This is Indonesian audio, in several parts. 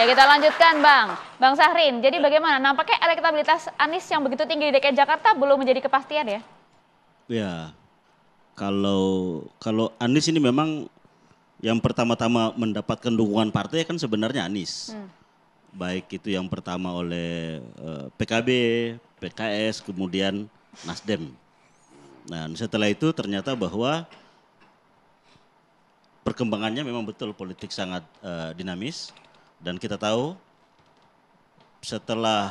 Ya kita lanjutkan Bang Syahrin. Jadi bagaimana? Nampaknya elektabilitas Anies yang begitu tinggi di DKI Jakarta belum menjadi kepastian ya? Ya, kalau Anies ini memang yang pertama-tama mendapatkan dukungan partai kan sebenarnya Anies. Baik itu yang pertama oleh PKB, PKS, kemudian Nasdem. Nah setelah itu ternyata bahwa perkembangannya memang betul politik sangat dinamis. Dan kita tahu setelah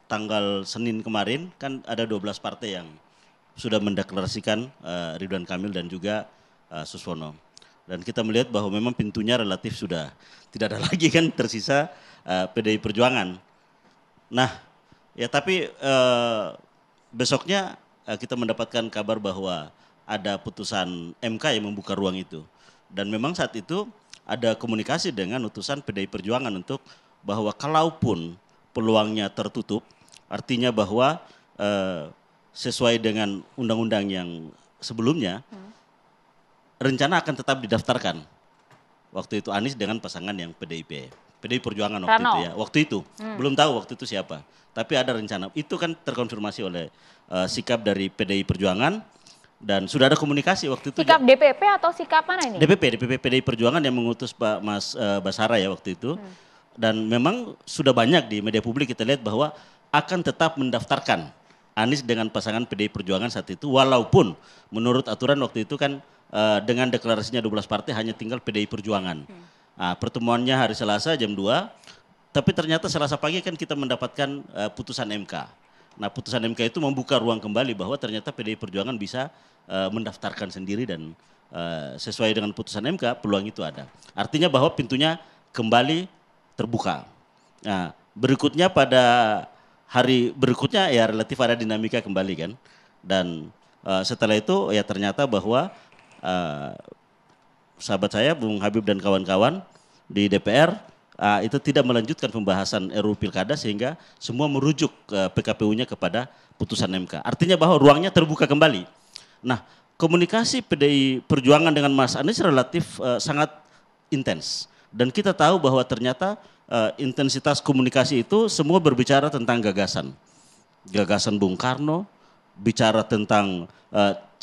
tanggal Senin kemarin kan ada 12 partai yang sudah mendeklarasikan Ridwan Kamil dan juga Suswono. Dan kita melihat bahwa memang pintunya relatif sudah tidak ada lagi kan tersisa PDI Perjuangan. Nah ya tapi besoknya kita mendapatkan kabar bahwa ada putusan MK yang membuka ruang itu. Dan memang saat itu ada komunikasi dengan utusan PDI Perjuangan untuk bahwa kalaupun peluangnya tertutup, artinya bahwa sesuai dengan undang-undang yang sebelumnya, rencana akan tetap didaftarkan. Waktu itu Anies dengan pasangan yang PDIP. PDI Perjuangan waktu itu ya. Waktu itu, belum tahu waktu itu siapa. Tapi ada rencana, itu kan terkonfirmasi oleh sikap dari PDI Perjuangan. Dan sudah ada komunikasi waktu itu. Sikap DPP atau sikap mana ini? DPP PDI Perjuangan yang mengutus Pak Mas Basara ya waktu itu. Dan memang sudah banyak di media publik kita lihat bahwa akan tetap mendaftarkan Anies dengan pasangan PDI Perjuangan saat itu. Walaupun menurut aturan waktu itu kan dengan deklarasinya 12 partai hanya tinggal PDI Perjuangan. Nah, pertemuannya hari Selasa jam 2. Tapi ternyata Selasa pagi kan kita mendapatkan putusan MK. Nah putusan MK itu membuka ruang kembali bahwa ternyata PDI Perjuangan bisa mendaftarkan sendiri dan sesuai dengan putusan MK peluang itu ada. Artinya bahwa pintunya kembali terbuka. Nah berikutnya pada hari berikutnya ya relatif ada dinamika kembali kan. Dan setelah itu ya ternyata bahwa sahabat saya Bung Habib dan kawan-kawan di DPR itu tidak melanjutkan pembahasan RUU Pilkada sehingga semua merujuk PKPU-nya kepada putusan MK. Artinya bahwa ruangnya terbuka kembali. Nah, komunikasi PDI Perjuangan dengan Mas Anies relatif sangat intens. Dan kita tahu bahwa ternyata intensitas komunikasi itu semua berbicara tentang gagasan. Gagasan Bung Karno, bicara tentang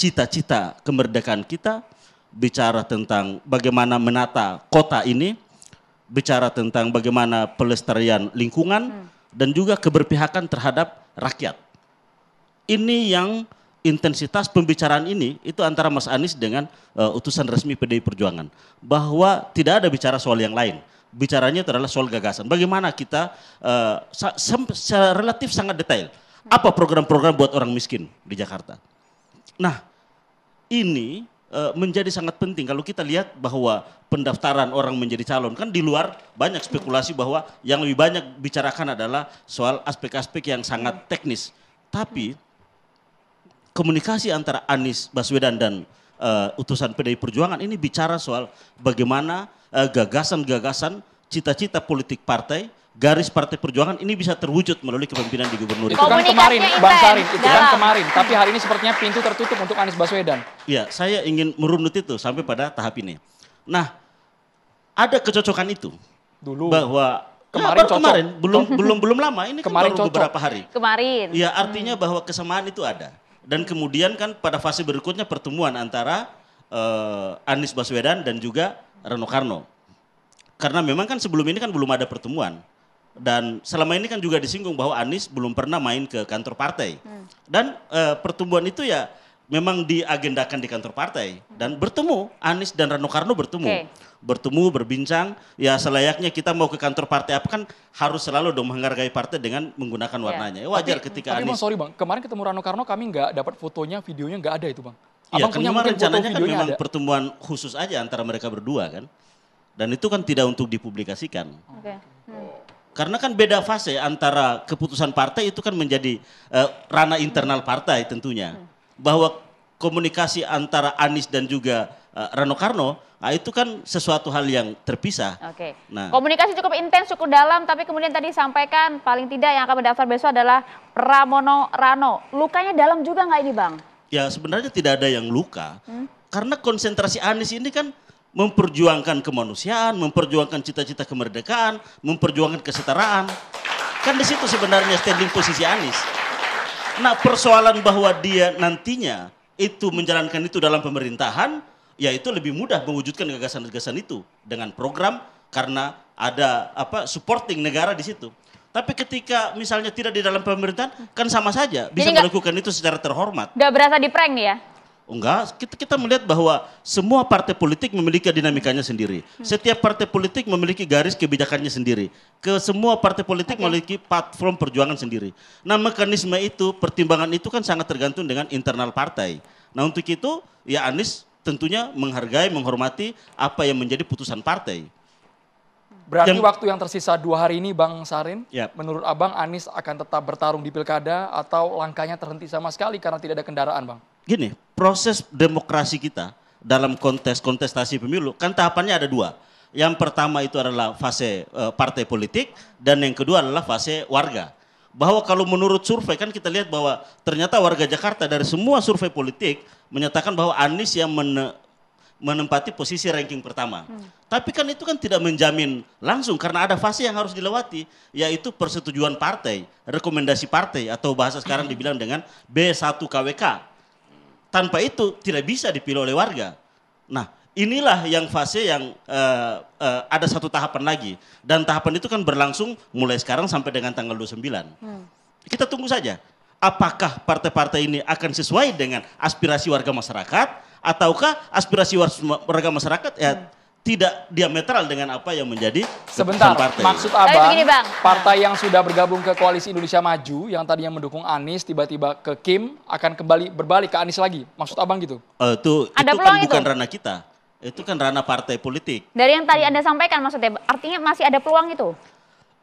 cita-cita kemerdekaan kita, bicara tentang bagaimana menata kota ini, bicara tentang bagaimana pelestarian lingkungan dan juga keberpihakan terhadap rakyat. Ini yang intensitas pembicaraan ini itu antara Mas Anies dengan utusan resmi PDI Perjuangan. Bahwa tidak ada bicara soal yang lain. Bicaranya itu adalah soal gagasan. Bagaimana kita relatif sangat detail. Apa program-program buat orang miskin di Jakarta. Nah ini menjadi sangat penting kalau kita lihat bahwa pendaftaran orang menjadi calon kan di luar banyak spekulasi bahwa yang lebih banyak bicarakan adalah soal aspek-aspek yang sangat teknis. Tapi komunikasi antara Anies Baswedan dan utusan PDI Perjuangan ini bicara soal bagaimana gagasan-gagasan cita-cita politik partai, garis partai perjuangan ini bisa terwujud melalui kepemimpinan di gubernur. Itu kan kemarin, Bang Syahrin, itu kan kemarin. Tapi hari ini sepertinya pintu tertutup untuk Anies Baswedan. Ya, saya ingin merunut itu sampai pada tahap ini. Nah, ada kecocokan itu. Dulu. Bahwa kemarin belum lama ini kemarin kan baru beberapa hari. Kemarin. Ya, artinya bahwa kesamaan itu ada. Dan kemudian kan pada fase berikutnya pertemuan antara Anies Baswedan dan juga Rano Karno. Karena memang kan sebelum ini kan belum ada pertemuan. Dan selama ini kan juga disinggung bahwa Anies belum pernah main ke kantor partai. Dan pertemuan itu ya memang diagendakan di kantor partai. Dan bertemu, Anies dan Rano Karno bertemu. Bertemu, berbincang, ya selayaknya kita mau ke kantor partai apa kan harus selalu dong menghargai partai dengan menggunakan warnanya. Wajar ketika Anies. Bang, sorry Bang, kemarin ketemu Rano Karno kami nggak dapat fotonya, videonya nggak ada itu Bang. Iya, kan memang rencananya kan memang pertemuan khusus aja antara mereka berdua kan. Dan itu kan tidak untuk dipublikasikan. Karena kan beda fase antara keputusan partai itu kan menjadi ranah internal partai tentunya. Bahwa komunikasi antara Anies dan juga Rano Karno, itu kan sesuatu hal yang terpisah. Nah, komunikasi cukup intens, cukup dalam, tapi kemudian tadi sampaikan paling tidak yang akan mendaftar besok adalah Pramono Rano. Lukanya dalam juga nggak ini Bang? Ya sebenarnya tidak ada yang luka. Karena konsentrasi Anies ini kan memperjuangkan kemanusiaan, memperjuangkan cita-cita kemerdekaan, memperjuangkan kesetaraan. Kan di situ sebenarnya standing posisi Anies. Nah, persoalan bahwa dia nantinya itu menjalankan itu dalam pemerintahan, ya itu lebih mudah mewujudkan gagasan-gagasan itu dengan program karena ada supporting negara di situ. Tapi ketika misalnya tidak di dalam pemerintahan, kan sama saja bisa melakukan itu secara terhormat. Nggak berasa di prank nih ya? Enggak, kita melihat bahwa semua partai politik memiliki dinamikanya sendiri. Setiap partai politik memiliki garis kebijakannya sendiri. Semua partai politik memiliki platform perjuangan sendiri. Nah, mekanisme itu, pertimbangan itu kan sangat tergantung dengan internal partai. Nah, untuk itu ya Anies tentunya menghargai, menghormati apa yang menjadi putusan partai. Berarti waktu yang tersisa 2 hari ini Bang Sarin, Yap. menurut Abang Anies akan tetap bertarung di pilkada atau langkahnya terhenti sama sekali karena tidak ada kendaraan Bang? Gini, proses demokrasi kita dalam kontestasi pemilu kan tahapannya ada 2. Yang pertama itu adalah fase partai politik dan yang kedua adalah fase warga. Bahwa kalau menurut survei kan kita lihat bahwa ternyata warga Jakarta dari semua survei politik menyatakan bahwa Anies yang menempati posisi ranking pertama. Tapi kan itu kan tidak menjamin langsung karena ada fase yang harus dilewati, yaitu persetujuan partai, rekomendasi partai atau bahasa sekarang dibilang dengan B1 KWK. Tanpa itu tidak bisa dipilih oleh warga. Nah, inilah yang fase yang ada satu tahapan lagi. Dan tahapan itu kan berlangsung mulai sekarang sampai dengan tanggal 29. Kita tunggu saja. Apakah partai-partai ini akan sesuai dengan aspirasi warga masyarakat, ataukah aspirasi warga masyarakat tidak diametral dengan apa yang menjadi sebentar, partai. Maksud Abang, begini, Bang. partai yang sudah bergabung ke Koalisi Indonesia Maju, yang tadinya mendukung Anies, tiba-tiba ke Kim, akan kembali berbalik ke Anies lagi. Maksud Abang gitu? Itu kan bukan ranah kita. Itu kan ranah partai politik. Dari yang tadi Anda sampaikan maksudnya, artinya masih ada peluang itu?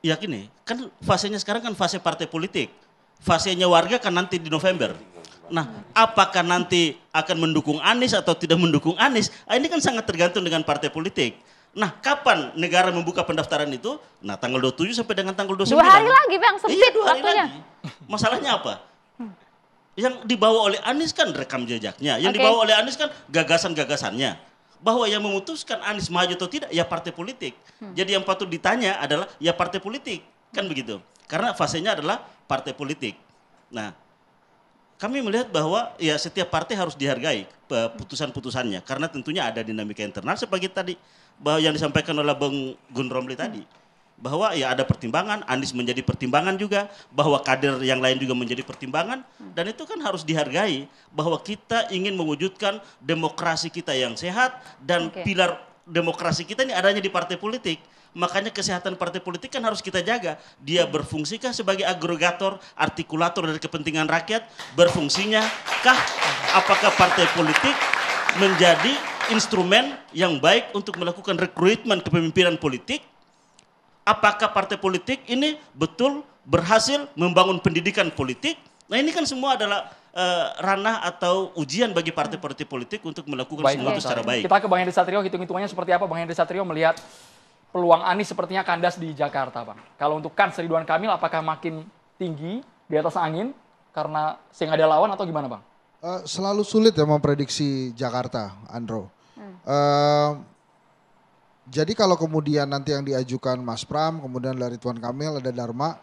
Ya gini, kan fasenya sekarang kan fase partai politik. Fasenya warga kan nanti di November. Nah, apakah nanti akan mendukung Anies atau tidak mendukung Anies? Ini kan sangat tergantung dengan partai politik. Nah, kapan negara membuka pendaftaran itu? Nah, tanggal 27 sampai dengan tanggal 29. 2 hari lagi Bang, sempit iya, 2 hari waktunya. lagi. Masalahnya apa? Yang dibawa oleh Anies kan rekam jejaknya. Yang dibawa oleh Anies kan gagasan-gagasannya. Bahwa yang memutuskan Anies maju atau tidak, ya partai politik. Jadi yang patut ditanya adalah ya partai politik. Kan begitu. Karena fasenya adalah partai politik. Nah, kami melihat bahwa ya setiap partai harus dihargai putusan-putusannya karena tentunya ada dinamika internal seperti tadi bahwa yang disampaikan oleh Bang Gun Romli tadi bahwa ya ada pertimbangan, Anies menjadi pertimbangan juga, bahwa kader yang lain juga menjadi pertimbangan dan itu kan harus dihargai bahwa kita ingin mewujudkan demokrasi kita yang sehat dan pilar demokrasi kita ini adanya di partai politik. Makanya kesehatan partai politik kan harus kita jaga. Dia berfungsikah sebagai agregator, artikulator dari kepentingan rakyat? Berfungsinya kah? Apakah partai politik menjadi instrumen yang baik untuk melakukan rekrutmen kepemimpinan politik? Apakah partai politik ini betul berhasil membangun pendidikan politik? Nah ini kan semua adalah ranah atau ujian bagi partai-partai politik untuk melakukan semua itu secara baik. Kita ke Bang Henry Satrio, hitung-hitungannya seperti apa Bang Henry Satrio melihat peluang Anies sepertinya kandas di Jakarta, Bang. Kalau untuk kans Ridwan Kamil, apakah makin tinggi di atas angin karena sehingga ada lawan atau gimana, Bang? Selalu sulit ya memprediksi Jakarta, Andro. Jadi kalau kemudian nanti yang diajukan Mas Pram, kemudian dari Ridwan Kamil, ada Dharma,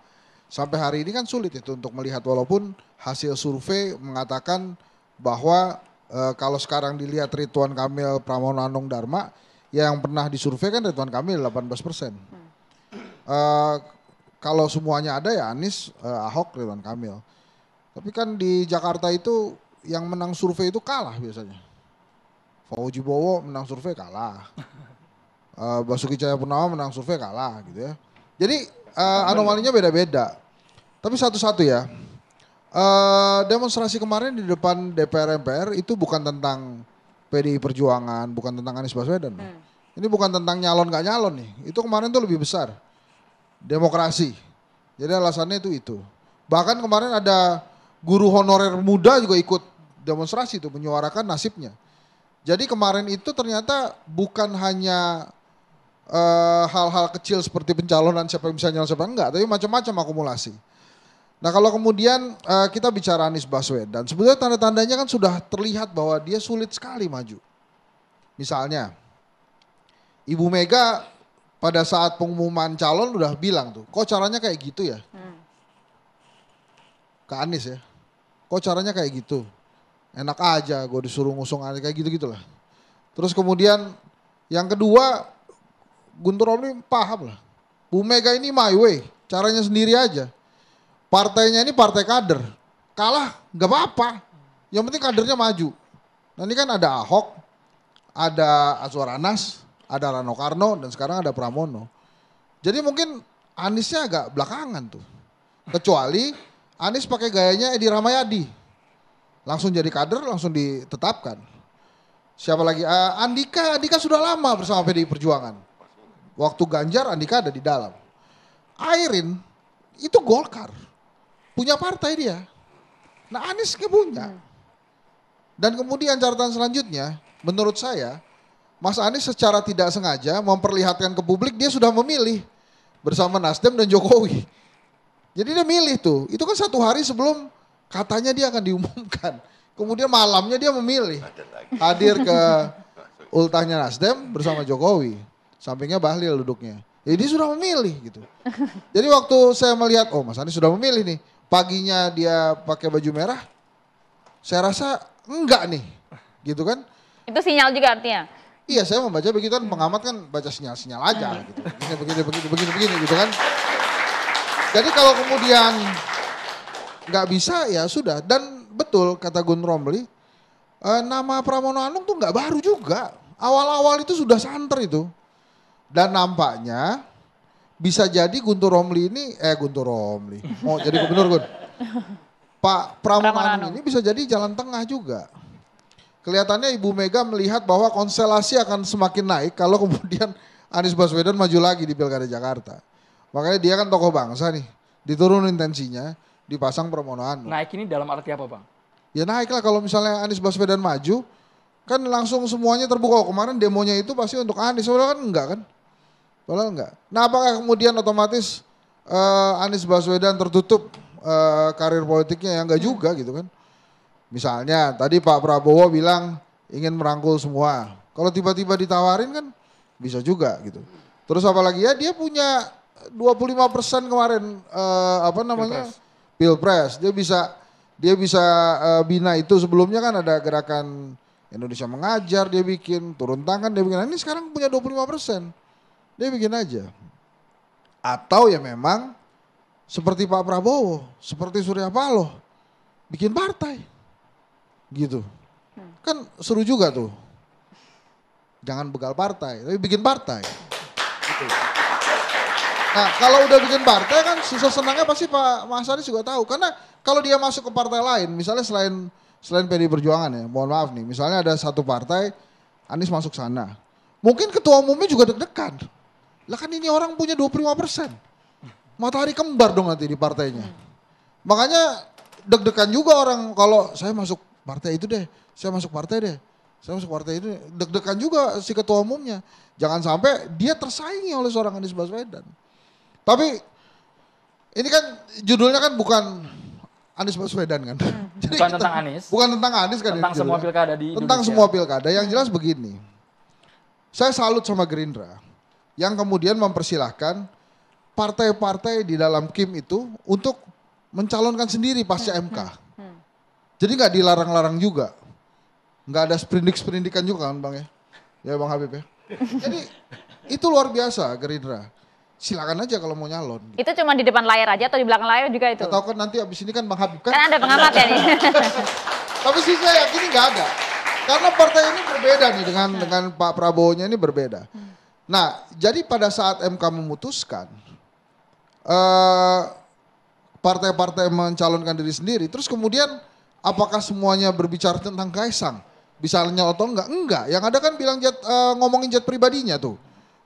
sampai hari ini kan sulit itu untuk melihat walaupun hasil survei mengatakan bahwa kalau sekarang dilihat Ridwan Kamil, Pramono Anung, Dharma, yang pernah disurvei kan Ridwan Kamil 18%. Kalau semuanya ada ya Anies, Ahok, Ridwan Kamil. Tapi kan di Jakarta itu yang menang survei itu kalah biasanya. Fauzi Bowo menang survei kalah. Basuki Cahayapurnama menang survei kalah gitu ya. Jadi anomalinya beda-beda. Tapi satu-satu ya. Demonstrasi kemarin di depan DPR MPR itu bukan tentang PDI Perjuangan, bukan tentang Anies Baswedan. Ini bukan tentang nyalon gak nyalon nih. Itu kemarin tuh lebih besar. Demokrasi. Jadi alasannya itu. Bahkan kemarin ada guru honorer muda juga ikut demonstrasi itu menyuarakan nasibnya. Jadi kemarin itu ternyata bukan hanya hal-hal kecil seperti pencalonan siapa yang bisa nyalon siapa enggak, tapi macam-macam akumulasi. Nah kalau kemudian kita bicara Anies Baswedan, sebetulnya tanda-tandanya kan sudah terlihat bahwa dia sulit sekali maju. Misalnya Ibu Mega pada saat pengumuman calon udah bilang tuh, kok caranya kayak gitu ya? Ke Anies ya, kok caranya kayak gitu? Enak aja gue disuruh ngusung Anies kayak gitu-gitulah. Terus kemudian yang kedua, Guntur Romli paham lah. Bu Mega ini my way, caranya sendiri aja. Partainya ini partai kader, kalah nggak apa-apa. Yang penting kadernya maju. Nah ini kan ada Ahok, ada Azwar Anas, ada Rano Karno, dan sekarang ada Pramono. Jadi mungkin Aniesnya agak belakangan tuh. Kecuali Anies pakai gayanya Edi Rahmayadi. Langsung jadi kader, langsung ditetapkan. Siapa lagi? Andika sudah lama bersama PDI Perjuangan. Waktu Ganjar, Andika ada di dalam. Airin, itu Golkar. Punya partai dia. Nah Anies gak punya. Dan kemudian catatan selanjutnya, menurut saya, Mas Anies secara tidak sengaja memperlihatkan ke publik dia sudah memilih bersama Nasdem dan Jokowi. Jadi dia milih tuh, itu kan 1 hari sebelum katanya dia akan diumumkan. Kemudian malamnya dia memilih hadir ke ultahnya Nasdem bersama Jokowi. Sampingnya Bahlil duduknya. Jadi dia sudah memilih gitu. Jadi waktu saya melihat, oh Mas Anies sudah memilih nih. Paginya dia pakai baju merah, saya rasa enggak nih, gitu kan. Itu sinyal juga artinya? Iya, saya membaca begitu kan, pengamat kan baca sinyal-sinyal aja gitu. Begini gitu kan. Jadi kalau kemudian nggak bisa ya sudah. Dan betul kata Gun Romli, nama Pramono Anung tuh nggak baru juga. Awal-awal itu sudah santer itu. Dan nampaknya bisa jadi Guntur Romli ini, Guntur Romli, mau jadi gubernur Gun. Pak Pramono Anung ini bisa jadi jalan tengah juga. Kelihatannya Ibu Mega melihat bahwa konstelasi akan semakin naik kalau kemudian Anies Baswedan maju lagi di Pilkada Jakarta. Makanya dia kan tokoh bangsa nih, diturunin tensinya, dipasang Pramono Anung. Naik ini dalam arti apa Bang? Ya naik lah kalau misalnya Anies Baswedan maju, kan langsung semuanya terbuka. Kemarin demonya itu pasti untuk Anies, padahal kan enggak kan? Padahal enggak. Nah apakah kemudian otomatis Anies Baswedan tertutup karir politiknya? Ya enggak juga gitu kan. Misalnya tadi Pak Prabowo bilang ingin merangkul semua. Kalau tiba-tiba ditawarin kan bisa juga gitu. Terus apalagi ya dia punya 25% kemarin Pilpres. Dia bisa bina itu. Sebelumnya kan ada gerakan Indonesia Mengajar dia bikin, turun tangan dia bikin. Nah, ini sekarang punya 25%. Dia bikin aja. Atau ya memang seperti Pak Prabowo, seperti Surya Paloh, bikin partai. Gitu. Kan seru juga tuh. Jangan begal partai, tapi bikin partai. Gitu. Nah kalau udah bikin partai kan susah senangnya pasti Pak Mas Anies juga tahu. Karena kalau dia masuk ke partai lain, misalnya selain PDI Perjuangan ya, mohon maaf nih. Misalnya ada satu partai, Anies masuk sana. Mungkin ketua umumnya juga deg-degan. Lah kan ini orang punya 25%. Matahari kembar dong nanti di partainya. Makanya deg-degan juga orang kalau saya masuk partai itu deh. Saya masuk partai deh. Saya masuk partai itu deg-degan juga si ketua umumnya. Jangan sampai dia tersaingi oleh seorang Anies Baswedan. Tapi ini kan judulnya kan bukan Anies Baswedan kan. Jadi bukan tentang Anies. Bukan tentang Anies kan. Tentang semua pilkada di Indonesia. Tentang semua pilkada. Yang jelas begini. Saya salut sama Gerindra. Yang kemudian mempersilahkan partai-partai di dalam KIM itu untuk mencalonkan sendiri pasca MK. Jadi nggak dilarang-larang juga. Nggak ada sprindik-sprindikan juga kan Bang ya. Ya Bang Habib ya. Jadi itu luar biasa Gerindra. Silakan aja kalau mau nyalon. Gitu. Itu cuma di depan layar aja atau di belakang layar juga itu? Tahu kan nanti abis ini kan Bang Habib kan. Kan ada pengamat ya nih. Tapi sih saya yakin nggak ada. Karena partai ini berbeda nih dengan Pak Prabowo-nya ini berbeda. Nah, jadi pada saat MK memutuskan partai-partai mencalonkan diri sendiri, terus kemudian apakah semuanya berbicara tentang Kaisang? Bisa nyalon atau enggak? Enggak. Yang ada kan bilang ngomongin jet pribadinya tuh.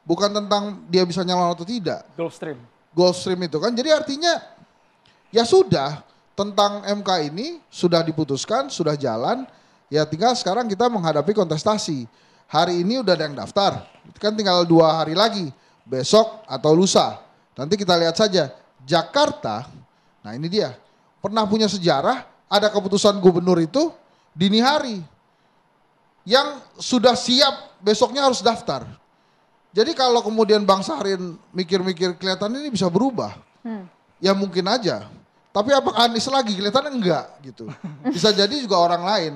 Bukan tentang dia bisa nyalon atau tidak. Gulfstream itu kan. Jadi artinya ya sudah tentang MK ini sudah diputuskan, sudah jalan. Ya tinggal sekarang kita menghadapi kontestasi. Hari ini udah ada yang daftar. Kan tinggal 2 hari lagi. Besok atau lusa. Nanti kita lihat saja. Jakarta, nah ini dia. Pernah punya sejarah, ada keputusan gubernur itu dini hari. Yang sudah siap besoknya harus daftar. Jadi kalau kemudian Bang Sarin mikir-mikir kelihatan ini bisa berubah, ya mungkin aja. Tapi apakah Anies lagi? Kelihatannya enggak gitu. Bisa jadi juga orang lain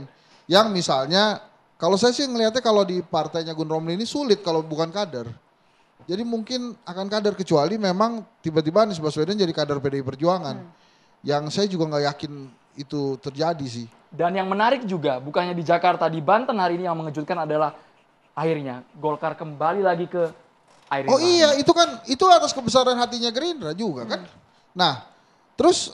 yang misalnya, kalau saya sih ngelihatnya kalau di partainya Gun Romli ini sulit kalau bukan kader. Jadi mungkin akan kader kecuali memang tiba-tiba Anies Baswedan jadi kader PDI Perjuangan. Yang saya juga nggak yakin itu terjadi sih. Dan yang menarik juga, bukannya di Jakarta, di Banten hari ini yang mengejutkan adalah akhirnya Golkar kembali lagi ke air. Oh iya, itu kan itu atas kebesaran hatinya Gerindra juga kan. Nah, terus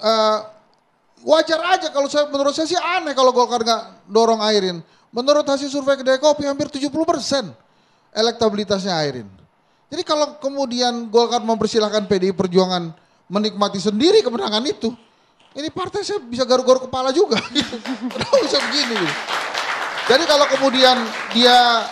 wajar aja kalau menurut saya sih aneh kalau Golkar nggak dorong Airin. Menurut hasil survei Kedai Kopi hampir 70% elektabilitasnya Airin. Jadi kalau kemudian Golkar mempersilahkan PDI Perjuangan menikmati sendiri kemenangan itu, ini partai saya bisa garuk-garuk kepala juga. Kenapa bisa begini? Jadi kalau kemudian dia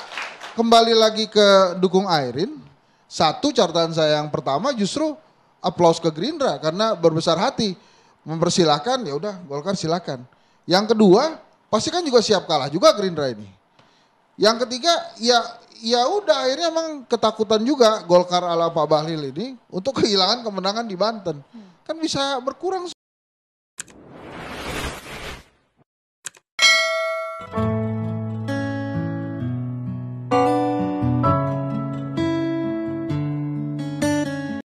kembali lagi ke dukung Airin, satu catatan saya yang pertama justru aplaus ke Gerindra karena berbesar hati mempersilahkan, ya udah Golkar silakan. Yang kedua, pasti kan juga siap kalah juga Gerindra ini. Yang ketiga, ya udah akhirnya emang ketakutan juga Golkar ala Pak Bahlil ini untuk kehilangan kemenangan di Banten. Kan bisa berkurang